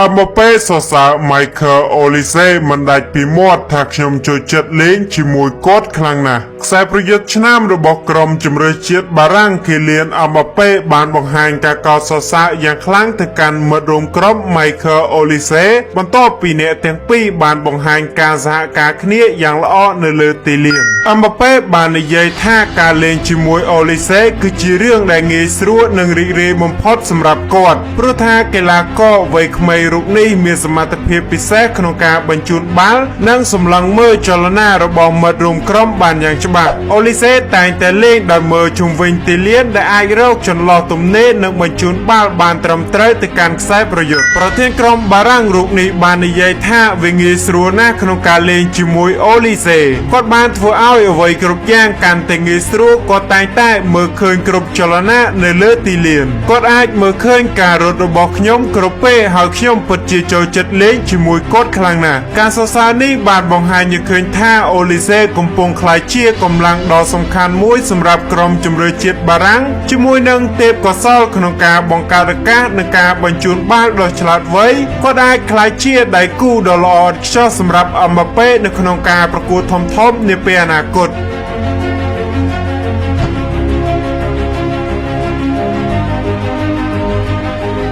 អមប៉េសរសើរ Michael Olise មិនដាច់ពីមាត់ថាខ្ញុំចូលចិត្តលេងជាមួយគាត់ខ្លាំងណាស់ខ្សែប្រយុទ្ធឆ្នាំរបស់ក្រុមជម្រើសជាតិបារាំងគីលៀនអមប៉េបានបង្ហាញការកោតសរសើរយ៉ាងខ្លាំងទៅកាន់មិត្តរួមក្រុម Michael Olise បន្ទាប់ពីអ្នកទាំងពីរបានបង្ហាញការសហការគ្នាយ៉ាងល្អនៅលើទីលានអមប៉េបាននិយាយថាការលេងជាមួយ Olise គឺជារឿងដែលងាយស្រួលនិងរីករាយបំផុតសម្រាប់គាត់ព្រោះថាកីឡាករវ័យក្មេងរូបនេះមានសមត្ថភាពពិសេសក្នុងការបញ្ជូនបាល់និងសម្លឹងមើលចលនារបស់មិត្តរួមក្រុមបានយ៉ាងច្បាស់អូលីសេតែងតែលេងដោយមើលជុំវិញទីលានដែលអាចរកចន្លោះទំនេរនិងបញ្ជូនបាល់បានត្រឹមត្រូវទៅកាន់ខ្សែប្រយុទ្ធប្រធានក្រុមបារាំងរូបនេះបាននិយាយថាវាងាយស្រួលណាស់ក្នុងការលេងជាមួយអូលីសេគាត់បានធ្វើឲ្យអ្វីគ្រប់យ៉ាងកាន់តែងាយស្រួលគាត់តែងតែមើលឃើញគ្រប់ចលនានៅលើទីលានគាត់អាចមើលឃើញការរត់របស់ខ្ញុំគ្រប់ពេលហើយខ្ញុំពិតជាចូលចិត្តលេងជាមួយគាត់ខ្លាំងណាស់ការសរសើរនេះបានបង្ហាញឲ្យឃើញថាអូលីសេកំពុងក្លាយជាកម្លាំងដ៏សំខាន់មួយសម្រាប់ក្រុមជម្រើសជាតិបារាំងជាមួយនឹងទេពកោសល្យក្នុងការបង្កើតឱកាសនិងការបញ្ជូនបាល់ដ៏ឆ្លាតវៃគាត់អាចក្លាយជាដៃគូដ៏ល្អឥតខ្ចោះសម្រាប់អមប៉េនៅក្នុងការប្រកួតធំៗនាពេលអនាគត